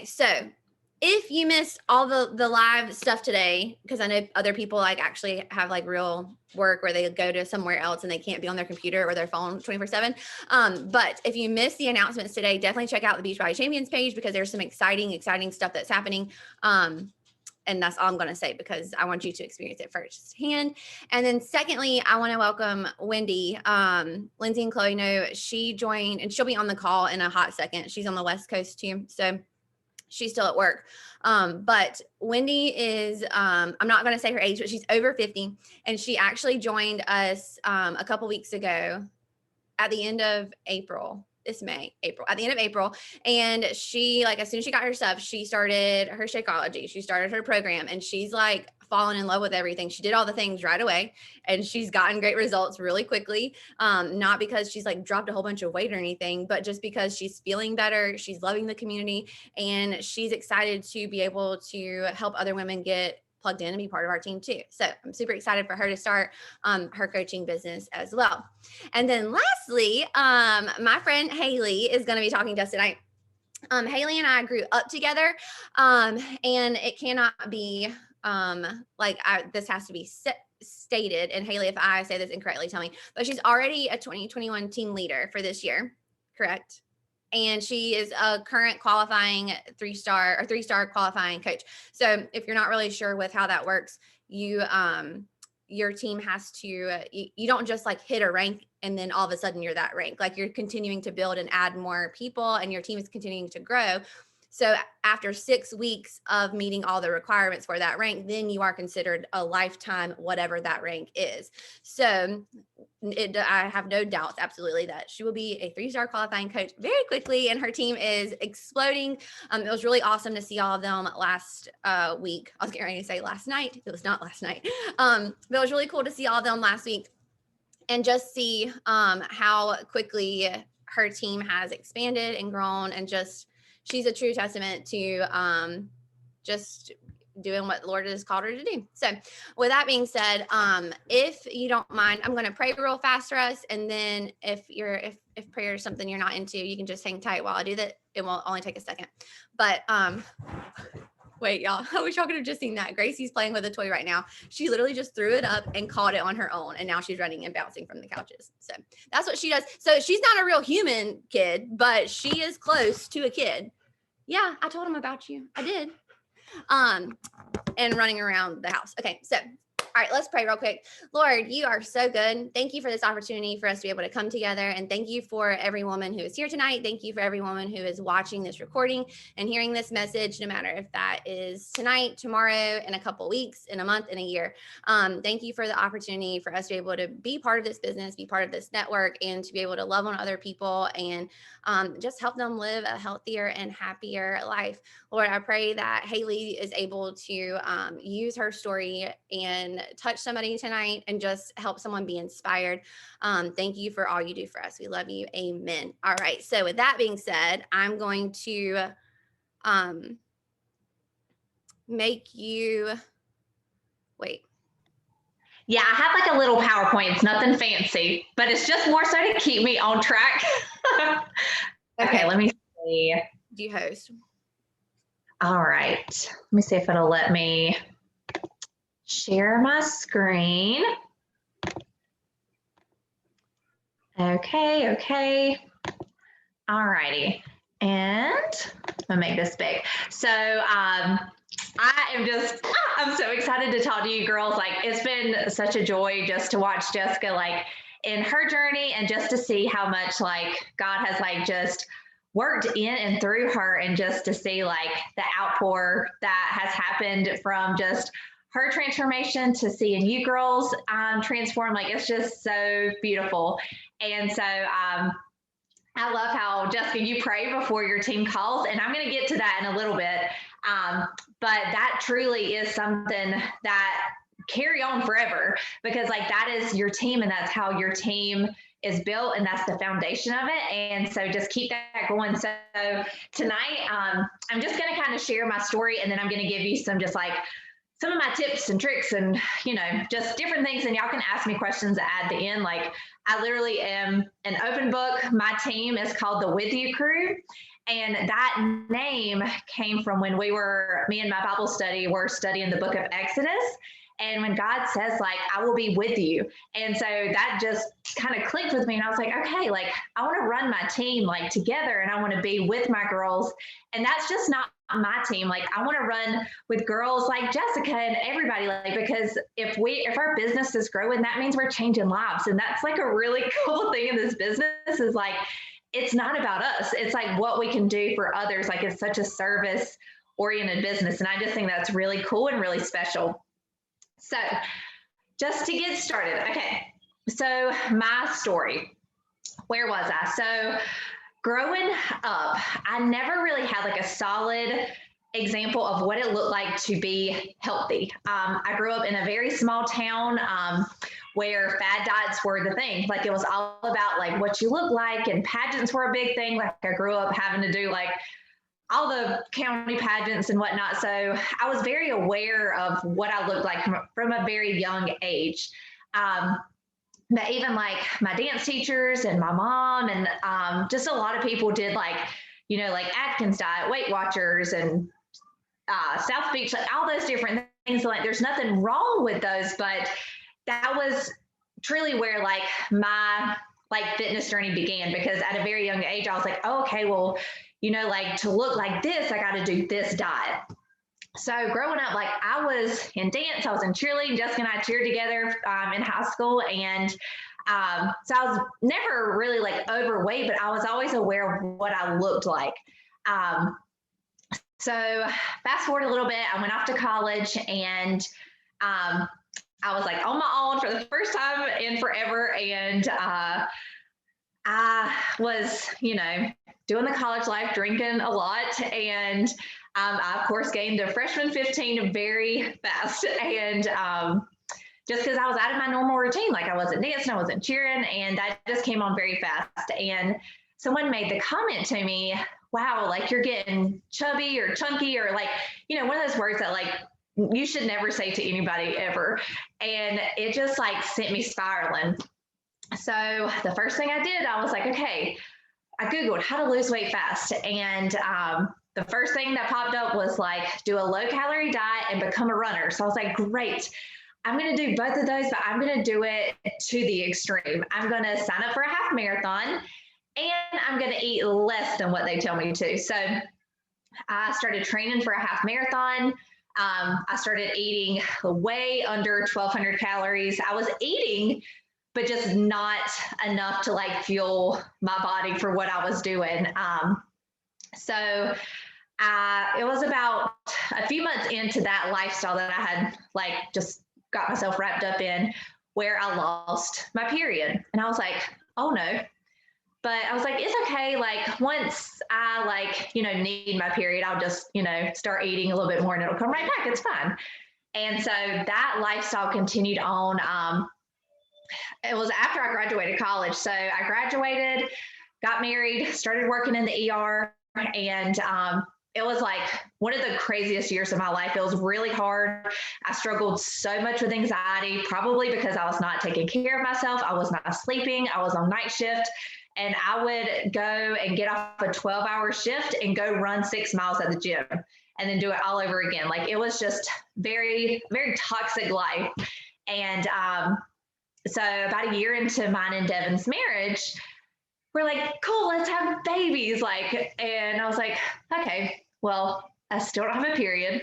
Okay, so if you missed all the live stuff today, because I know other people like actually have like real work where they go to somewhere else and they can't be on their computer or their phone 24/7. But if you missed the announcements today, definitely check out the Beachbody Champions page because there's some exciting stuff that's happening. And that's all I'm going to say because I want you to experience it firsthand. And then secondly, I want to welcome Wendy. Lindsay and Chloe know she joined and she'll be on the call in a hot second. She's on the West Coast too. So she's still at work. But Wendy is, I'm not going to say her age, but she's over 50. And she actually joined us a couple weeks ago at the end of April. It's April, at the end of April. And she, like, as soon as she got her stuff, she started her Shakeology. She started her program and she's like fallen in love with everything. She did all the things right away and she's gotten great results really quickly. Not because she's like dropped a whole bunch of weight or anything, but just because she's feeling better. She's loving the community and she's excited to be able to help other women get plugged in and be part of our team too. So I'm super excited for her to start her coaching business as well. And then lastly, my friend Haley is going to be talking to us tonight. Haley and I grew up together, and it cannot be this has to be stated. And Haley, if I say this incorrectly, tell me. But she's already a 2021 team leader for this year, correct? And she is a current qualifying three-star qualifying coach. So if you're not really sure with how that works, you your team has to you don't just like hit a rank and then all of a sudden you're that rank. Like you're continuing to build and add more people and your team is continuing to grow. So after 6 weeks of meeting all the requirements for that rank, then you are considered a lifetime, whatever that rank is. So I have no doubts, absolutely, that she will be a 3-star qualifying coach very quickly, and her team is exploding. It was really awesome to see all of them last week. I was getting ready to say last night. It was not last night. But it was really cool to see all of them last week and just see how quickly her team has expanded and grown, and just she's a true testament to just doing what the Lord has called her to do. So with that being said, if you don't mind, I'm going to pray real fast for us. And then if prayer is something you're not into, you can just hang tight while I do that. It won't only take a second, but, wait, y'all, I wish y'all could have just seen that. Gracie's playing with a toy right now. She literally just threw it up and caught it on her own. And now she's running and bouncing from the couches. So that's what she does. So she's not a real human kid, but she is close to a kid. Yeah, I told him about you. I did. And running around the house. Okay, so all right, let's pray real quick. Lord, you are so good. Thank you for this opportunity for us to be able to come together. And thank you for every woman who is here tonight. Thank you for every woman who is watching this recording and hearing this message, no matter if that is tonight, tomorrow, in a couple weeks, in a month, in a year. Thank you for the opportunity for us to be able to be part of this business, be part of this network, and to be able to love on other people and just help them live a healthier and happier life. Lord, I pray that Haley is able to use her story and touch somebody tonight and just help someone be inspired. Thank you for all you do for us. We love you. Amen. All right. So with that being said, I'm going to make you wait. Yeah, I have like a little PowerPoint. It's nothing fancy, but it's just more so to keep me on track. Okay, let me see. Do you host? All right. Let me see if it'll let me share my screen. Okay. All righty. And I'm gonna make this big. So I'm so excited to talk to you girls. Like, it's been such a joy just to watch Jessica like in her journey and just to see how much like God has like just worked in and through her, and just to see like the outpour that has happened from just her transformation to seeing you girls transform. Like, it's just so beautiful. And so I love how, Jessica, you pray before your team calls, and I'm going to get to that in a little bit. But that truly is something that carry on forever, because like that is your team and that's how your team is built, and that's the foundation of it. And so just keep that going. So tonight, I'm just going to kind of share my story, and then I'm going to give you some just like some of my tips and tricks and, you know, just different things. And y'all can ask me questions at the end. Like, I literally am an open book. My team is called the With You Crew. And that name came from when me and my Bible study were studying the book of Exodus. And when God says, like, I will be with you. And so that just kind of clicked with me. And I was like, okay, like, I want to run my team like together, and I want to be with my girls. And that's just not my team. Like, I want to run with girls like Jessica and everybody, like, because if our business is growing, that means we're changing lives. And that's like a really cool thing in this business is like, it's not about us. It's like what we can do for others. Like, it's such a service oriented business. And I just think that's really cool and really special. So just to get started, okay, so my story, where was I? So growing up, I never really had like a solid example of what it looked like to be healthy. I grew up in a very small town where fad diets were the thing. Like, it was all about like what you look like, and pageants were a big thing. Like, I grew up having to do like all the county pageants and whatnot. So I was very aware of what I looked like from a very young age. But even like my dance teachers and my mom and just a lot of people did like, you know, like Atkins diet, Weight Watchers, and South Beach, like all those different things. Like, there's nothing wrong with those, but that was truly where like my like fitness journey began, because at a very young age, I was like, oh, okay, well, you know, like to look like this, I got to do this diet. So growing up, like I was in dance, I was in cheerleading. Jessica and I cheered together in high school. And so I was never really like overweight, but I was always aware of what I looked like. So fast forward a little bit, I went off to college, and I was like on my own for the first time in forever. And I was, you know, doing the college life, drinking a lot. And I, of course, gained a freshman 15 very fast. And just because I was out of my normal routine, like I wasn't dancing, I wasn't cheering, and that just came on very fast. And someone made the comment to me, wow, like you're getting chubby or chunky, or like, you know, one of those words that like you should never say to anybody ever. And it just like sent me spiraling. So the first thing I did, I was like, okay, I Googled how to lose weight fast. And the first thing that popped up was like, do a low calorie diet and become a runner. So I was like, great, I'm going to do both of those, but I'm going to do it to the extreme. I'm going to sign up for a half marathon, and I'm going to eat less than what they tell me to. So I started training for a half marathon. I started eating way under 1,200 calories. I was eating, but just not enough to like fuel my body for what I was doing. So it was about a few months into that lifestyle that I had like just got myself wrapped up in, where I lost my period. And I was like, oh no. But I was like, it's okay. Like once I like, you know, need my period, I'll just, you know, start eating a little bit more and it'll come right back. It's fine. And so that lifestyle continued on. It was after I graduated college. So I graduated, got married, started working in the ER, and it was like one of the craziest years of my life. It was really hard. I struggled so much with anxiety, probably because I was not taking care of myself. I was not sleeping. I was on night shift, and I would go and get off a 12-hour shift and go run 6 miles at the gym and then do it all over again. Like it was just very, very toxic life. And so about a year into mine and Devin's marriage, we're like, cool, let's have babies. Like, and I was like, okay, well, I still don't have a period.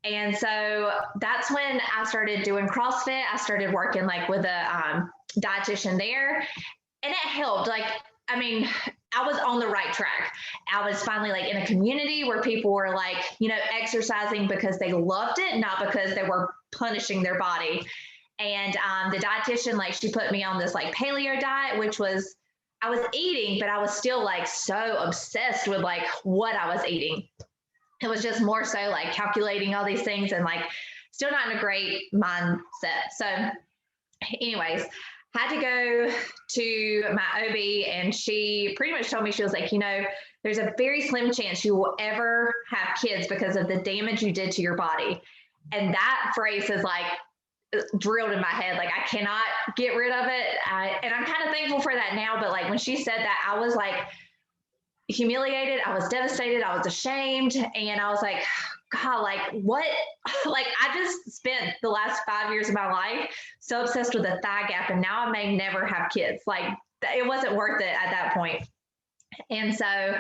And so that's when I started doing CrossFit. I started working like with a dietitian there, and it helped. Like, I mean, I was on the right track. I was finally like in a community where people were like, you know, exercising because they loved it, not because they were punishing their body. And the dietitian, like, she put me on this like paleo diet, which was, I was eating, but I was still like so obsessed with like what I was eating. It was just more so like calculating all these things and like still not in a great mindset. So anyways, had to go to my OB, and she pretty much told me, she was like, you know, there's a very slim chance you will ever have kids because of the damage you did to your body. And that phrase is like drilled in my head. Like I cannot get rid of it. And I'm kind of thankful for that now. But like when she said that, I was like, humiliated. I was devastated. I was ashamed. And I was like, God, like what? Like I just spent the last 5 years of my life so obsessed with the thigh gap. And now I may never have kids. Like it wasn't worth it at that point. And so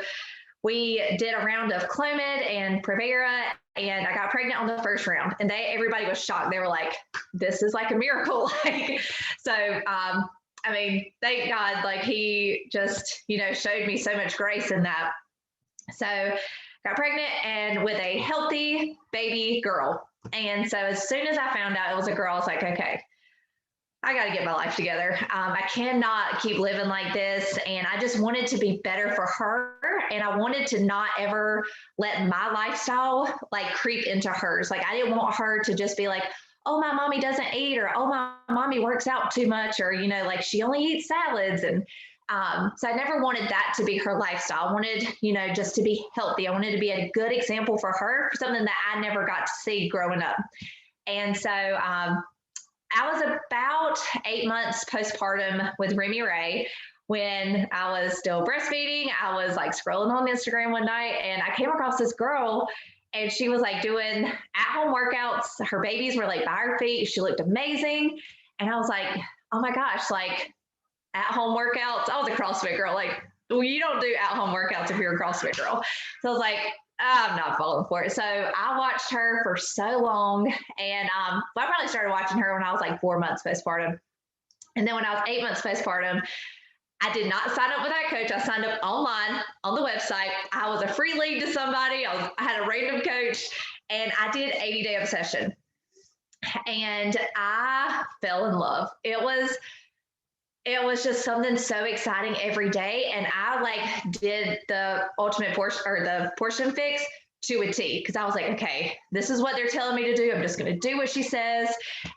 we did a round of Clomid and Prevera, and I got pregnant on the first round. And everybody was shocked. They were like, "This is like a miracle!" Like, so, I mean, thank God, like he just, showed me so much grace in that. So, got pregnant and with a healthy baby girl. And so, as soon as I found out it was a girl, I was like, "Okay, I got to get my life together. I cannot keep living like this." And I just wanted to be better for her. And I wanted to not ever let my lifestyle like creep into hers. Like I didn't want her to just be like, "Oh, my mommy doesn't eat," or "Oh, my mommy works out too much," or, like she only eats salads. And so I never wanted that to be her lifestyle. I wanted, just to be healthy. I wanted to be a good example for her, for something that I never got to see growing up. And so, I was about 8 months postpartum with Remy Ray when I was still breastfeeding. I was like scrolling on Instagram one night and I came across this girl and she was like doing at-home workouts. Her babies were like by her feet. She looked amazing. And I was like, oh my gosh, like at-home workouts. I was a CrossFit girl. Like, well, you don't do at-home workouts if you're a CrossFit girl. So I was like, I'm not falling for it. So I watched her for so long. And I probably started watching her when I was like 4 months postpartum. And then when I was 8 months postpartum, I did not sign up with that coach. I signed up online on the website. I was a free lead to somebody. I had a random coach and I did 80-day obsession. And I fell in love. It was just something so exciting every day. And I like did the ultimate portion or the portion fix to a T, because I was like, okay, this is what they're telling me to do. I'm just going to do what she says.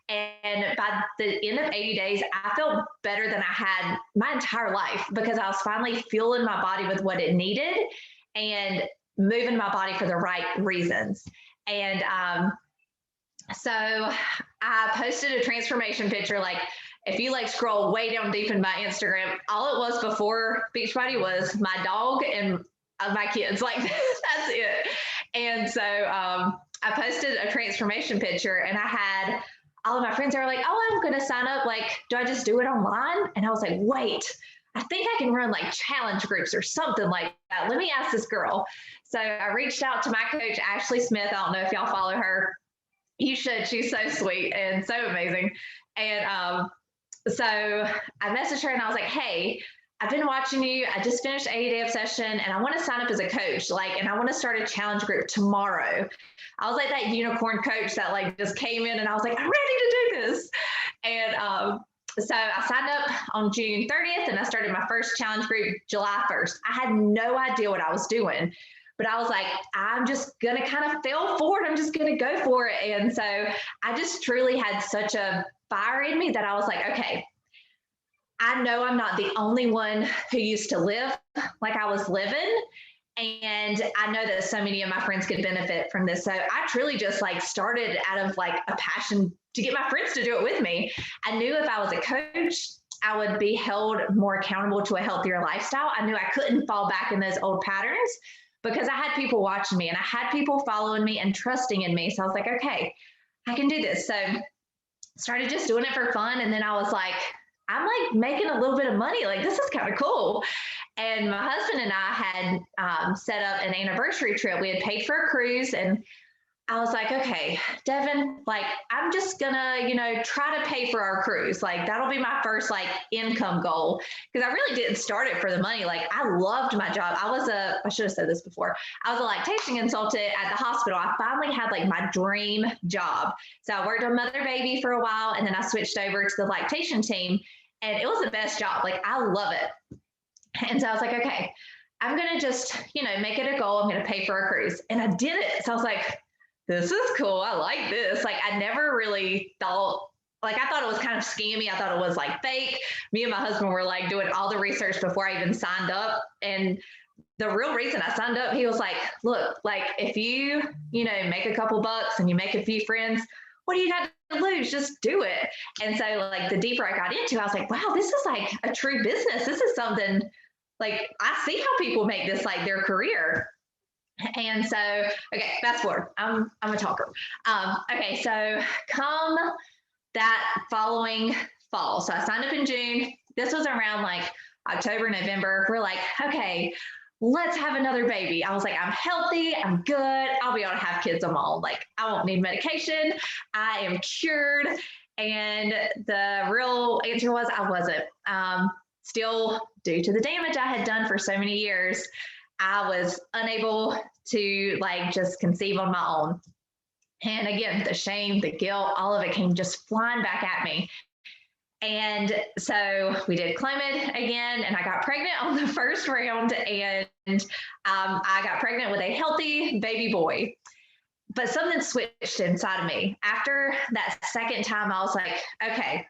And by the end of 80 days, I felt better than I had my entire life, because I was finally fueling my body with what it needed and moving my body for the right reasons. And so I posted a transformation picture. Like, if you like scroll way down deep in my Instagram, all it was before Beachbody was my dog and my kids. Like, that's it. And so I posted a transformation picture and I had all of my friends that were like, "Oh, I'm going to sign up. Like, do I just do it online?" And I was like, wait, I think I can run like challenge groups or something like that. Let me ask this girl. So I reached out to my coach, Ashley Smith. I don't know if y'all follow her. You should. She's so sweet and so amazing. And so I messaged her and I was like, "Hey, I've been watching you. I just finished 80-day obsession and I want to sign up as a coach. Like, and I want to start a challenge group tomorrow." I was like that unicorn coach that like just came in and I was like, "I'm ready to do this." And so I signed up on June 30th and I started my first challenge group July 1st. I had no idea what I was doing, but I was like, I'm just going to kind of fail forward. I'm just going to go for it. And so I just truly had such a fire in me that I was like, okay, I know I'm not the only one who used to live like I was living. And I know that so many of my friends could benefit from this. So I truly just like started out of like a passion to get my friends to do it with me. I knew if I was a coach, I would be held more accountable to a healthier lifestyle. I knew I couldn't fall back in those old patterns because I had people watching me and I had people following me and trusting in me. So I was like, okay, I can do this. So started just doing it for fun. And then I was like, I'm like making a little bit of money. Like, this is kind of cool. And my husband and I had set up an anniversary trip. We had paid for a cruise and I was like, okay, Devin, like, I'm just gonna, try to pay for our cruise. Like, that'll be my first like income goal. Cause I really didn't start it for the money. Like, I loved my job. I should have said this before. I was a lactation consultant at the hospital. I finally had like my dream job. So I worked on mother baby for a while and then I switched over to the lactation team and it was the best job. Like, I love it. And so I was like, okay, I'm going to just, make it a goal. I'm going to pay for a cruise. And I did it. So I was like, this is cool. I like this. Like, I never really thought, like, I thought it was kind of scammy. I thought it was like fake. Me and my husband were like doing all the research before I even signed up. And the real reason I signed up, he was like, look, like, if you, make a couple bucks and you make a few friends, what do you got to lose? Just do it. And so like the deeper I got into it, I was like, wow, this is like a true business. This is something like, I see how people make this like their career. And so, okay, fast forward. I'm a talker. Okay, so come that following fall. So I signed up in June. This was around like October, November. We're like, okay, let's have another baby. I was like, I'm healthy, I'm good. I'll be able to have kids on my own. Like, I won't need medication. I am cured. And the real answer was I wasn't. Still, due to the damage I had done for so many years, I was unable to like just conceive on my own. And again, the shame, the guilt, all of it came just flying back at me. And so we did Clomid again, and I got pregnant on the first round, and I got pregnant with a healthy baby boy. But something switched inside of me. After that second time, I was like, okay,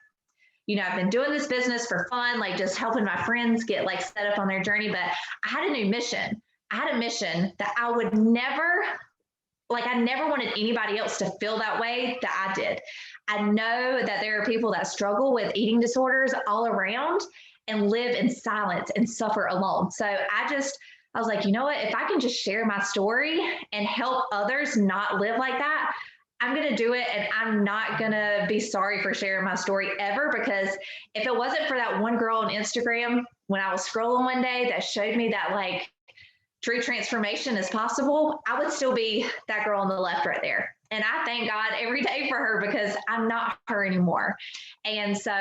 you know, I've been doing this business for fun, like just helping my friends get like set up on their journey, but I had a new mission. I had a mission that I would never, like, I never wanted anybody else to feel that way that I did. I know that there are people that struggle with eating disorders all around and live in silence and suffer alone. So I was like, you know what, if I can just share my story and help others not live like that, I'm going to do it. And I'm not going to be sorry for sharing my story ever, because if it wasn't for that one girl on Instagram, when I was scrolling one day that showed me that like true transformation is possible, I would still be that girl on the left right there. And I thank God every day for her, because I'm not her anymore. And so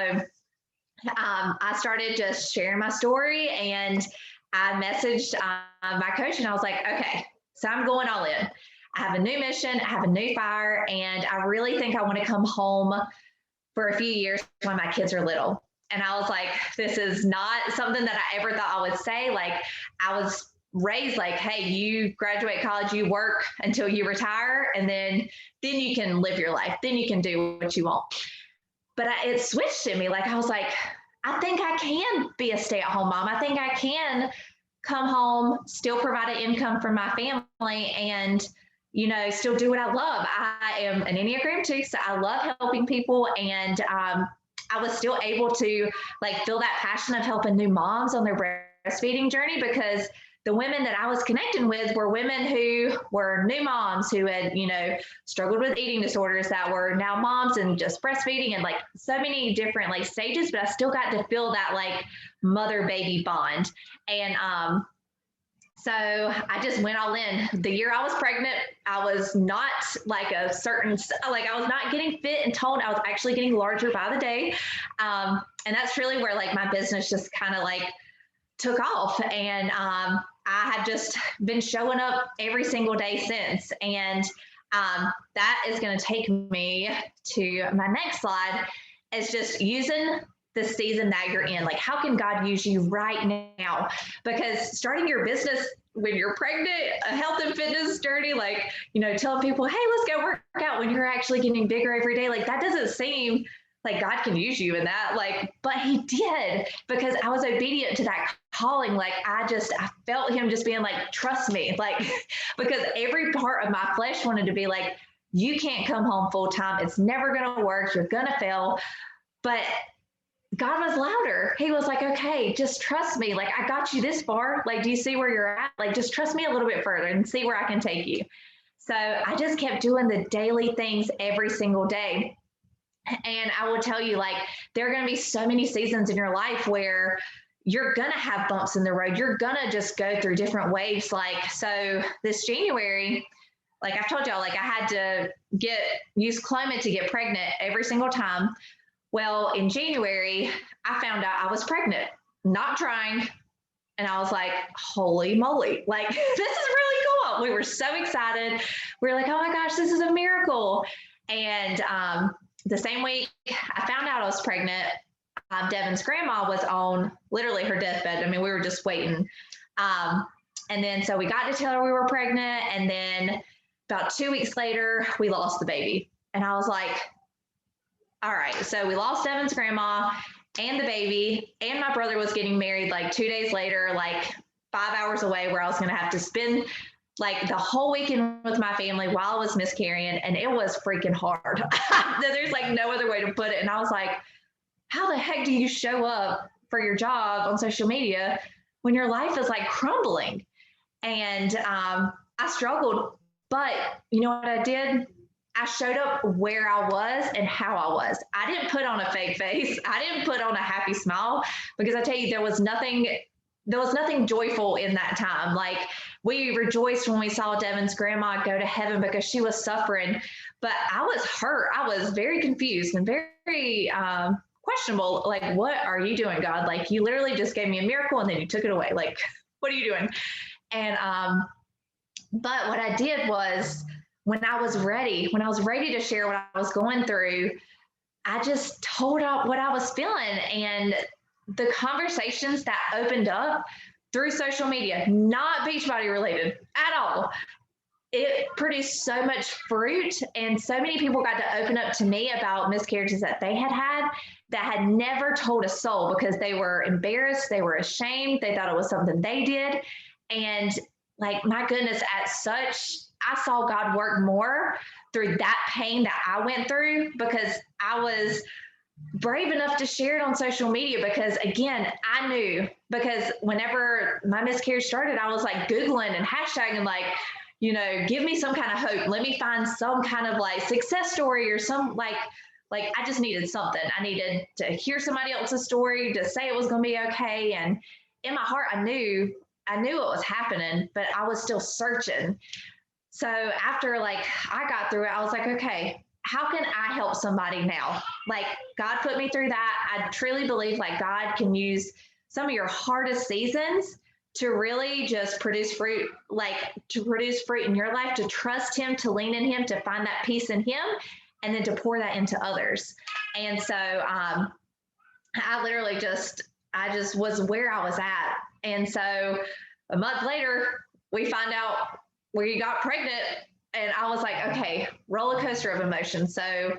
I started just sharing my story, and I messaged my coach, and I was like, okay, so I'm going all in. I have a new mission, I have a new fire, and I really think I want to come home for a few years when my kids are little. And I was like, this is not something that I ever thought I would say. Like, I was raised like, hey, you graduate college, you work until you retire, and then you can live your life, then you can do what you want. But it switched in me. Like, I was like, I think I can be a stay-at-home mom. I think I can come home, still provide an income for my family, and you know, still do what I love. I am an Enneagram 2, so I love helping people, and I was still able to like feel that passion of helping new moms on their breastfeeding journey, because the women that I was connecting with were women who were new moms who had, you know, struggled with eating disorders, that were now moms and just breastfeeding, and like so many different like stages, but I still got to feel that like mother baby bond. And so I just went all in. The year I was pregnant, I was not like I was not getting fit and toned. I was actually getting larger by the day. And that's really where like my business just kind of like took off. And I have just been showing up every single day since. And that is going to take me to my next slide, is just using the season that you're in. Like, how can God use you right now? Because starting your business when you're pregnant, a health and fitness journey, like, you know, telling people, hey, let's go work out when you're actually getting bigger every day, like that doesn't seem like God can use you in that. Like, but he did, because I was obedient to that calling. Like, I felt him just being like, trust me, like, because every part of my flesh wanted to be like, you can't come home full time. It's never going to work. You're going to fail. But God was louder. He was like, okay, just trust me. Like, I got you this far. Like, do you see where you're at? Like, just trust me a little bit further and see where I can take you. So I just kept doing the daily things every single day. And I will tell you, like, there are going to be so many seasons in your life where you're going to have bumps in the road. You're going to just go through different waves. Like, so this January, like I've told y'all, like I had to use Clomid to get pregnant every single time. Well, in January, I found out I was pregnant, not trying. And I was like, holy moly, like, this is really cool. We were so excited. We were like, oh my gosh, this is a miracle. And the same week I found out I was pregnant, Devin's grandma was on literally her deathbed. I mean, we were just waiting. And then so we got to tell her we were pregnant. And then about 2 weeks later, we lost the baby. And I was like, all right, so we lost Devin's grandma and the baby, and my brother was getting married like 2 days later, like 5 hours away, where I was going to have to spend like the whole weekend with my family while I was miscarrying. And it was freaking hard. There's like no other way to put it. And I was like, how the heck do you show up for your job on social media when your life is like crumbling. And I struggled, but you know what I did? I showed up where I was and how I was. I didn't put on a fake face. I didn't put on a happy smile, because I tell you, there was nothing joyful in that time. Like, we rejoiced when we saw Devin's grandma go to heaven because she was suffering, but I was hurt. I was very confused and very questionable. Like, what are you doing, God? Like, you literally just gave me a miracle and then you took it away. Like, what are you doing? And but what I did was, when I was ready to share what I was going through, I just told out what I was feeling. And the conversations that opened up through social media, not Beachbody related at all, it produced so much fruit. And so many people got to open up to me about miscarriages that they had that had never told a soul, because they were embarrassed, they were ashamed, they thought it was something they did. And like, my goodness, I saw God work more through that pain that I went through, because I was brave enough to share it on social media. Because again, I knew, because whenever my miscarriage started, I was like Googling and hashtagging, like, give me some kind of hope. Let me find some kind of like success story, or some like I just needed something. I needed to hear somebody else's story to say it was going to be okay. And in my heart, I knew what was happening, but I was still searching. So after like I got through it, I was like, okay, how can I help somebody now? Like, God put me through that. I truly believe like God can use some of your hardest seasons to really just produce fruit, in your life, to trust Him, to lean in Him, to find that peace in Him, and then to pour that into others. And so I literally I just was where I was at. And so a month later, we find out we got pregnant, and I was like, okay, roller coaster of emotions. So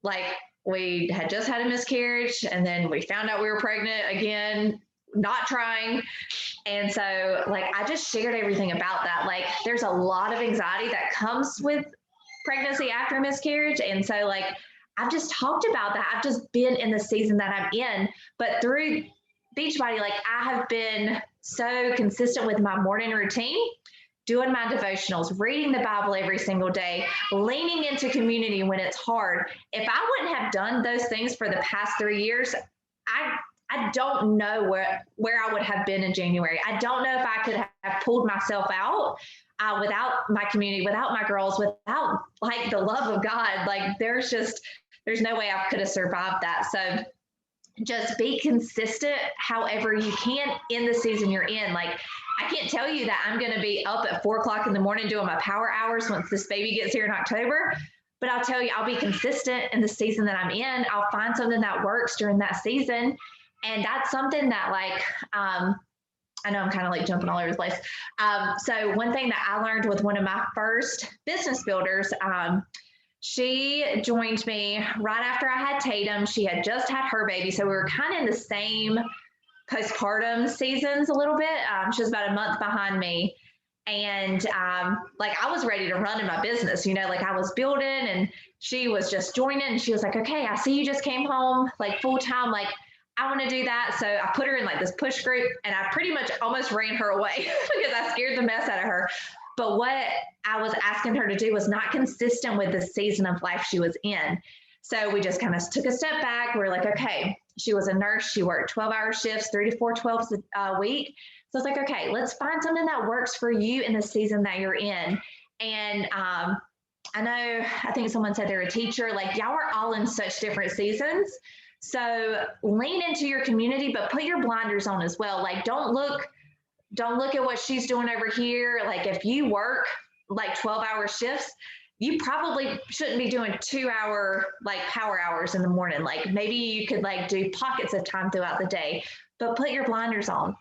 like, we had just had a miscarriage, and then we found out we were pregnant again, not trying. And so like, I just shared everything about that. Like, there's a lot of anxiety that comes with pregnancy after miscarriage. And so like, I've just talked about that. I've just been in the season that I'm in, but through Beachbody, like, I have been so consistent with my morning routine, doing my devotionals, reading the Bible every single day, leaning into community when it's hard. If I wouldn't have done those things for the past 3 years, I don't know where I would have been in January. I don't know if I could have pulled myself out without my community, without my girls, without like the love of God. Like, there's no way I could have survived that. So just be consistent however you can in the season you're in. Like, I can't tell you that I'm going to be up at 4:00 in the morning doing my power hours once this baby gets here in October, but I'll tell you, I'll be consistent in the season that I'm in. I'll find something that works during that season. And that's something that like, I know I'm kind of like jumping all over the place. So one thing that I learned with one of my first business builders, she joined me right after I had Tatum. She had just had her baby. So we were kind of in the same postpartum seasons a little bit. She was about a month behind me. And like, I was ready to run in my business, like I was building, and she was just joining, and she was like, okay, I see you just came home like full time. Like, I want to do that. So I put her in like this push group, and I pretty much almost ran her away because I scared the mess out of her. But what I was asking her to do was not consistent with the season of life she was in. So we just kind of took a step back. We're like, okay, she was a nurse. She worked 12-hour shifts, 3 to 4 12s a week. So it's like, okay, let's find something that works for you in the season that you're in. And I think someone said they're a teacher. Like, y'all are all in such different seasons. So lean into your community, but put your blinders on as well. Like, don't look at what she's doing over here. Like, if you work like 12-hour shifts, you probably shouldn't be doing 2-hour like power hours in the morning. Like, maybe you could like do pockets of time throughout the day, but put your blinders on.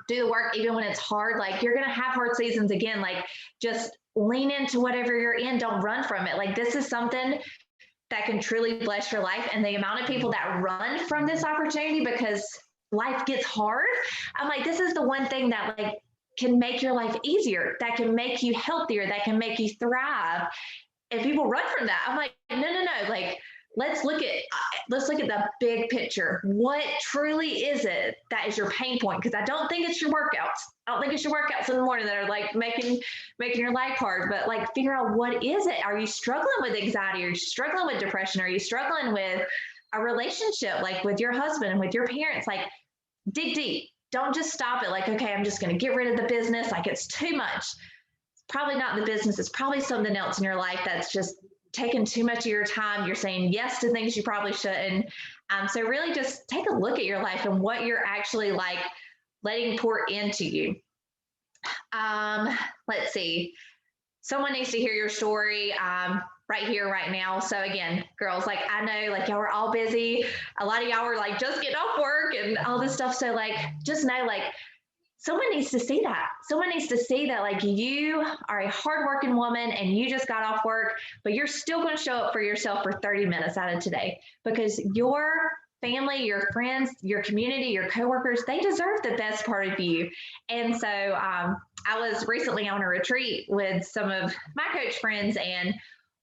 Do the work even when it's hard. Like, you're going to have hard seasons again. Like, just lean into whatever you're in. Don't run from it. Like, this is something that can truly bless your life. And the amount of people that run from this opportunity because life gets hard, I'm like, this is the one thing that like can make your life easier, that can make you healthier, that can make you thrive. And people run from that. I'm like, no. Like, let's look at the big picture. What truly is it that is your pain point? Because I don't think it's your workouts. I don't think it's your workouts in the morning that are like making your life hard, but like figure out what is it? Are you struggling with anxiety? Are you struggling with depression? Are you struggling with a relationship like with your husband and with your parents? Like dig deep. Don't just stop at like, okay, I'm just going to get rid of the business. Like it's too much. It's probably not the business. It's probably something else in your life that's just taking too much of your time. You're saying yes to things you probably shouldn't. So really just take a look at your life and what you're actually like letting pour into you. Let's see. Someone needs to hear your story right here, right now. So again, girls, like I know like y'all are all busy. A lot of y'all are like just getting off work and all this stuff. So like, just know like someone needs to see that. Someone needs to see that like you are a hardworking woman and you just got off work, but you're still going to show up for yourself for 30 minutes out of today because your family, your friends, your community, your coworkers, they deserve the best part of you. And so I was recently on a retreat with some of my coach friends, and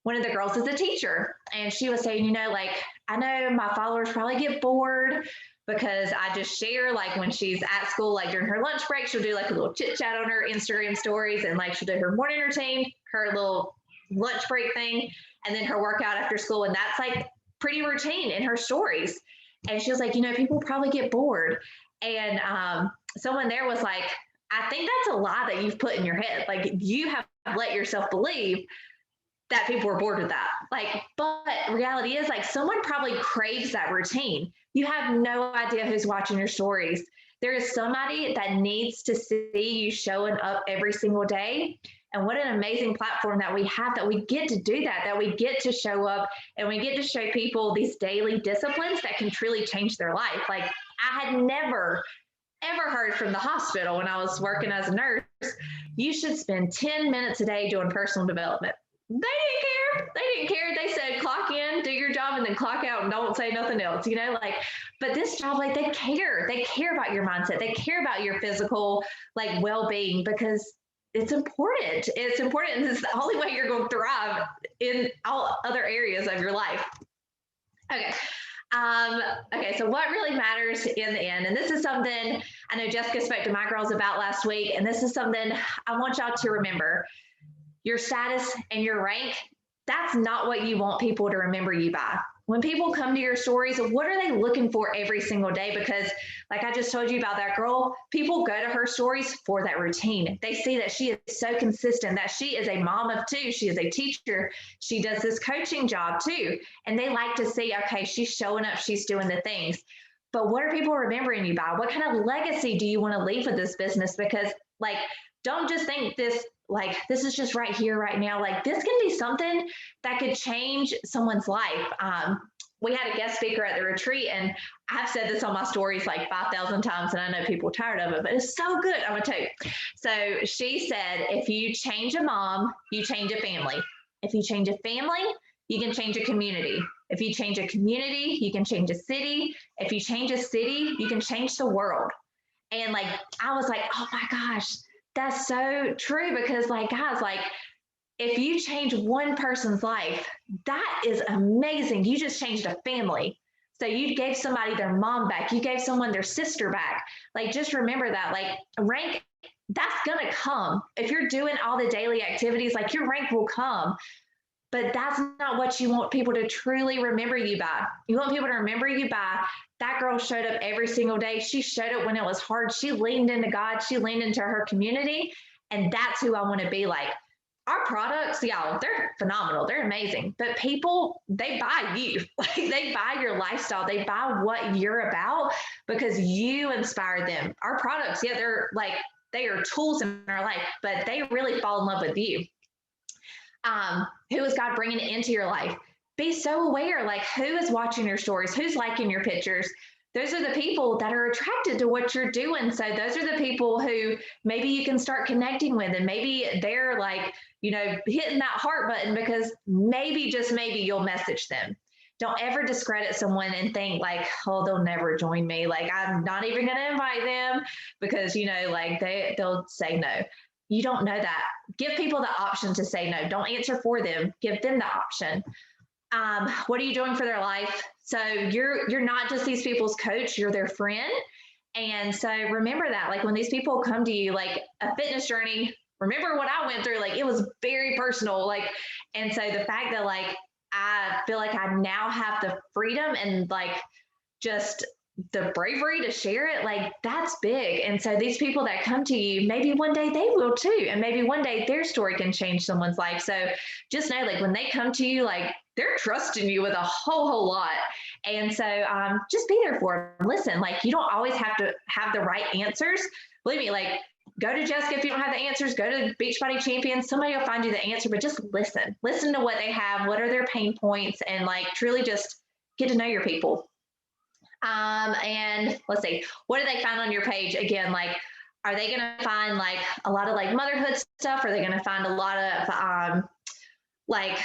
one of the girls is a teacher, and she was saying, you know, like, I know my followers probably get bored because I just share like when she's at school, like during her lunch break, she'll do like a little chit chat on her Instagram stories, and like she'll do her morning routine, her little lunch break thing, and then her workout after school. And that's like pretty routine in her stories. And she was like, you know, people probably get bored. And someone there was like, I think that's a lie that you've put in your head. Like you have let yourself believe that people are bored with that. Like, but reality is like someone probably craves that routine. You have no idea who's watching your stories. There is somebody that needs to see you showing up every single day. And what an amazing platform that we have, that we get to do that we get to show up and we get to show people these daily disciplines that can truly change their life. Like I had never, ever heard from the hospital when I was working as a nurse, you should spend 10 minutes a day doing personal development. They didn't care. They didn't care. They said, clock in, do your job, and then clock out and don't say nothing else, you know, like, but this job, like they care. They care about your mindset. They care about your physical, like well-being, because it's important. It's important. It's the only way you're going to thrive in all other areas of your life. Okay. Okay, so what really matters in the end, and this is something I know Jessica spoke to my girls about last week, and this is something I want y'all to remember. Your status and your rank, that's not what you want people to remember you by. When people come to your stories, what are they looking for every single day? Because like I just told you about that girl, people go to her stories for that routine. They see that she is so consistent, that she is a mom of two, she is a teacher, she does this coaching job too. And they like to see, okay, she's showing up, she's doing the things. But what are people remembering you by? What kind of legacy do you want to leave with this business? Because like, don't just think this is just right here, right now. Like this can be something that could change someone's life. We had a guest speaker at the retreat, and I've said this on my stories like 5,000 times, and I know people are tired of it, but it's so good. I'm gonna tell you. So she said, if you change a mom, you change a family. If you change a family, you can change a community. If you change a community, you can change a city. If you change a city, you can change the world. And like, I was like, oh my gosh, that's so true, because like, guys, like if you change one person's life, that is amazing. You just changed a family. So you gave somebody their mom back. You gave someone their sister back. Like, just remember that, like rank, that's going to come. If you're doing all the daily activities, like your rank will come, but that's not what you want people to truly remember you by. You want people to remember you by, that girl showed up every single day. She showed up when it was hard. She leaned into God. She leaned into her community. And that's who I want to be like. Our products, y'all, they're phenomenal. They're amazing. But people, they buy you. Like they buy your lifestyle. They buy what you're about because you inspire them. Our products, yeah, they're like, they are tools in our life, but they really fall in love with you. Who is God bringing into your life? Be so aware, like who is watching your stories, who's liking your pictures. Those are the people that are attracted to what you're doing. So those are the people who maybe you can start connecting with, and maybe they're like, you know, hitting that heart button because maybe, just maybe, you'll message them. Don't ever discredit someone and think like, oh, they'll never join me. Like I'm not even going to invite them because, you know, like they'll say no. You don't know that. Give people the option to say no. Don't answer for them. Give them the option. what are you doing for their life? So you're not just these people's coach, you're their friend. And so remember that, like when these people come to you, like a fitness journey, remember what I went through, like it was very personal. Like, and so the fact that like I feel like I now have the freedom and like just the bravery to share it, like that's big. And so these people that come to you, maybe one day they will too. And maybe one day their story can change someone's life. So just know, like when they come to you, like they're trusting you with a whole lot. And so just be there for them. Listen, like you don't always have to have the right answers. Believe me, like go to Jessica if you don't have the answers, go to Beachbody Champions, somebody will find you the answer, but just listen to what they have, what are their pain points, and like truly just get to know your people. And let's see, what do they find on your page? Again, like, are they going to find like a lot of like motherhood stuff? Are they going to find a lot of like,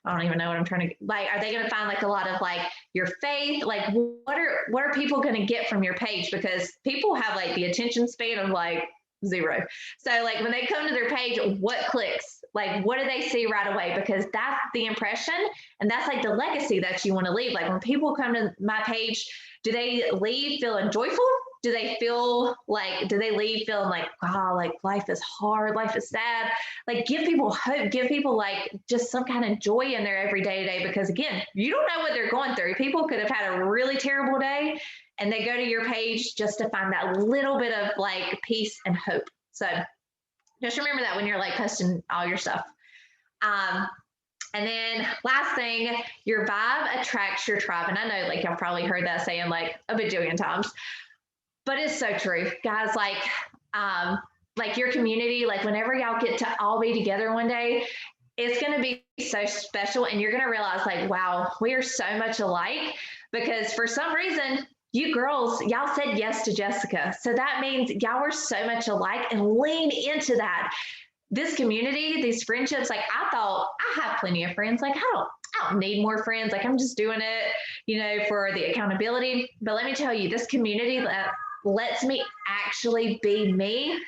I don't even know what I'm trying to like. Are they going to find like a lot of like your faith? Like, what are people going to get from your page? Because people have like the attention span of like zero. So like when they come to their page, what clicks? Like, what do they see right away? Because that's the impression, and that's like the legacy that you want to leave. Like when people come to my page, do they leave feeling joyful? Do they leave feeling like, wow, like life is hard, life is sad? Like give people hope, give people like just some kind of joy in their everyday day, because again, you don't know what they're going through. People could have had a really terrible day and they go to your page just to find that little bit of like peace and hope. So just remember that when you're like posting all your stuff. And then last thing, your vibe attracts your tribe. And I know like y'all probably heard that saying like a bajillion times, but it's so true, guys. Like your community, like whenever y'all get to all be together one day, it's going to be so special. And you're going to realize like, wow, we are so much alike, because for some reason, you girls, y'all said yes to Jessica. So that means y'all were so much alike, and lean into that. This community, these friendships, like I thought I have plenty of friends. Like I don't need more friends. Like I'm just doing it, for the accountability. But let me tell you, this community that lets me actually be me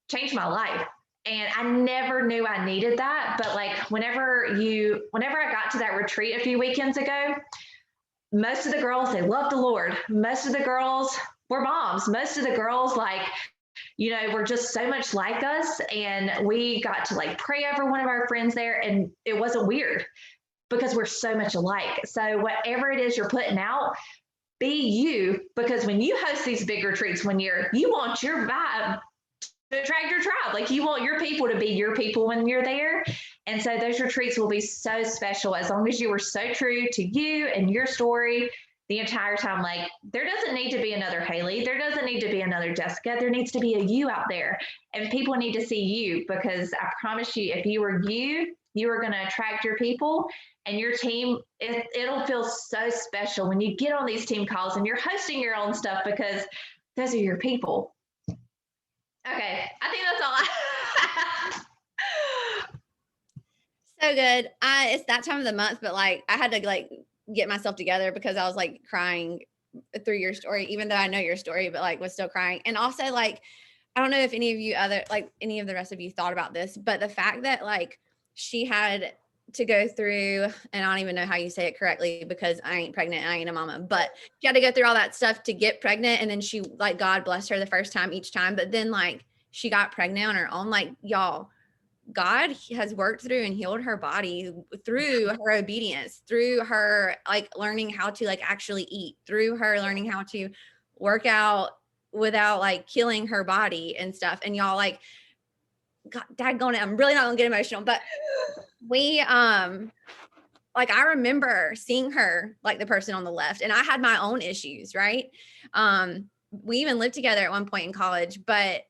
changed my life. And I never knew I needed that. But like whenever I got to that retreat a few weekends ago, most of the girls, they love the Lord. Most of the girls were moms. Most of the girls were just so much like us. And we got to like pray over one of our friends there. And it wasn't weird because we're so much alike. So whatever it is you're putting out, be you, because when you host these big retreats you want your vibe to attract your tribe. Like you want your people to be your people when you're there. And so those retreats will be so special as long as you were so true to you and your story the entire time. Like there doesn't need to be another Haley. There doesn't need to be another Jessica. There needs to be a you out there, and people need to see you, because I promise you, if you were you are going to attract your people and your team. It'll feel so special when you get on these team calls and you're hosting your own stuff, because those are your people. Okay, I think that's all I So good. It's that time of the month, but like I had to like get myself together because I was like crying through your story, even though I know your story, but like was still crying. And also like, I don't know if any of the rest of you thought about this, but the fact that like she had to go through, and I don't even know how you say it correctly because I ain't pregnant and I ain't a mama, but she had to go through all that stuff to get pregnant. And then she like, God blessed her the first time each time, but then like she got pregnant on her own. Like y'all, God has worked through and healed her body through her obedience, through her like learning how to like actually eat, through her learning how to work out without like killing her body and stuff. And y'all like, God, daggone it, I'm really not gonna get emotional, but we like I remember seeing her like the person on the left, and I had my own issues, right? We even lived together at one point in college, but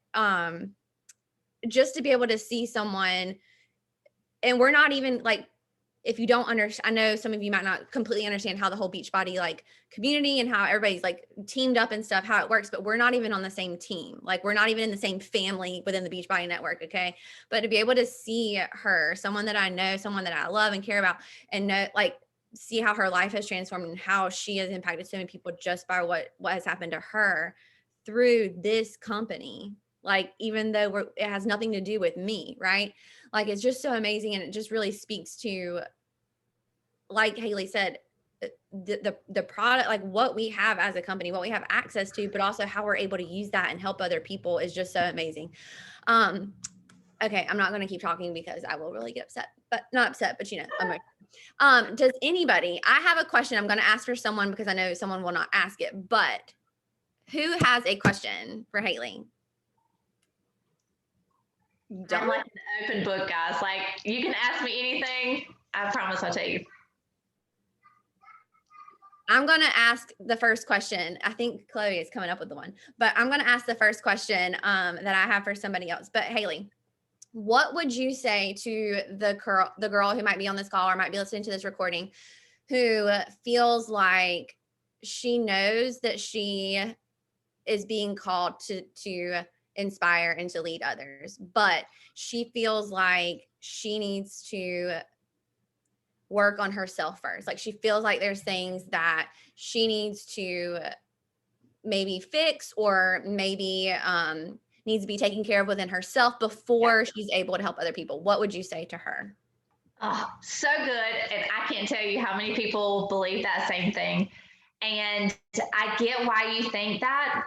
just to be able to see someone, and we're not even like, if you don't understand, I know some of you might not completely understand how the whole Beachbody like community and how everybody's like teamed up and stuff, how it works, but we're not even on the same team. Like we're not even in the same family within the Beachbody network. Okay. But to be able to see her, someone that I know, someone that I love and care about, and know, like see how her life has transformed and how she has impacted so many people just by what has happened to her through this company. Like, even though it has nothing to do with me, right? Like, it's just so amazing. And it just really speaks to like Haley said, the product, like what we have as a company, what we have access to, but also how we're able to use that and help other people is just so amazing. Okay, I'm not going to keep talking because I will really get upset, but not upset, but does anybody, I have a question I'm going to ask for someone because I know someone will not ask it, but who has a question for Haley? I'm like an open book, guys. Like, you can ask me anything. I promise I'll tell you. I'm going to ask the first question. I think Chloe is coming up with the one, but I'm going to ask the first question that I have for somebody else. But Haley, what would you say to the girl who might be on this call or might be listening to this recording, who feels like she knows that she is being called to inspire and to lead others, but she feels like she needs to work on herself first? Like she feels like there's things that she needs to maybe fix, or maybe needs to be taken care of within herself before she's able to help other people. What would you say to her? Oh, so good. And I can't tell you how many people believe that same thing. And I get why you think that.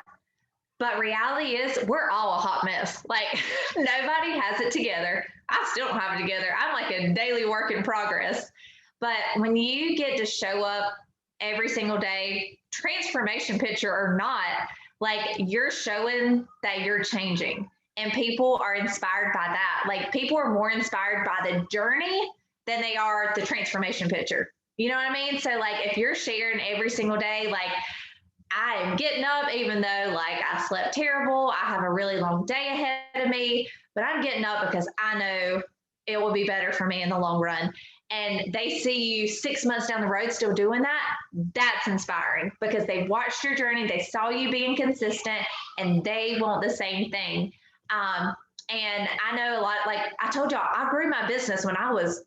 But reality is, we're all a hot mess. Like, nobody has it together. I still don't have it together. I'm like a daily work in progress. But when you get to show up every single day, transformation picture or not, like, you're showing that you're changing. And people are inspired by that. Like, people are more inspired by the journey than they are the transformation picture. You know what I mean? So, like, if you're sharing every single day, like, I am getting up, even though like I slept terrible, I have a really long day ahead of me, but I'm getting up because I know it will be better for me in the long run. And they see you 6 months down the road still doing that. That's inspiring because they watched your journey, they saw you being consistent, and they want the same thing. And I know a lot, like I told y'all, I grew my business when I was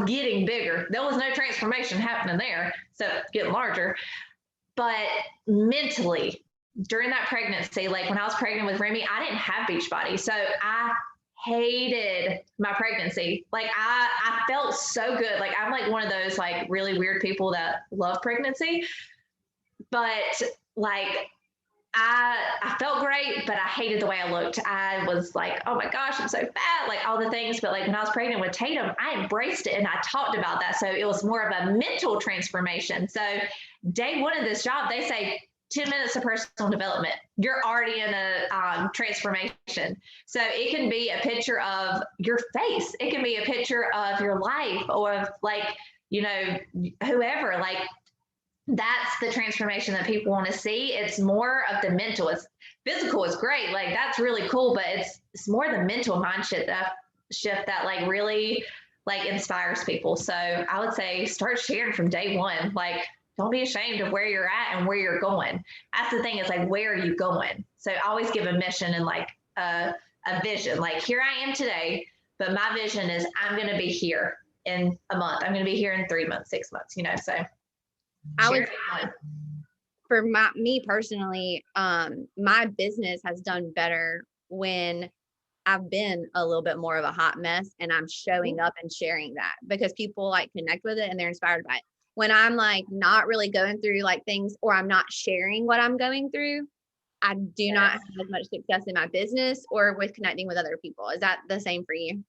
getting bigger. There was no transformation happening there, so getting larger. But mentally, during that pregnancy, like when I was pregnant with Remy, I didn't have Beachbody. So I hated my pregnancy. Like I felt so good. Like I'm like one of those like really weird people that love pregnancy. But like I felt great, but I hated the way I looked. I was like, oh my gosh, I'm so fat, like all the things. But like when I was pregnant with Tatum, I embraced it and I talked about that. So it was more of a mental transformation. So day one of this job, they say 10 minutes of personal development. You're already in a transformation. So it can be a picture of your face. It can be a picture of your life or of like, you know, whoever, like that's the transformation that people want to see. It's more of the mental. It's physical is great. Like that's really cool, but it's more the mental mindset that shift that like really like inspires people. So I would say start sharing from day one. Like don't be ashamed of where you're at and where you're going. That's the thing is like, where are you going? So I always give a mission and like a vision. Like here I am today, but my vision is I'm going to be here in a month. I'm going to be here in 3 months, 6 months, you know, so. I would, for me personally, my business has done better when I've been a little bit more of a hot mess and I'm showing up and sharing that because people like connect with it and they're inspired by it. When I'm like not really going through like things or I'm not sharing what I'm going through, I do not have as much success in my business or with connecting with other people. Is that the same for you?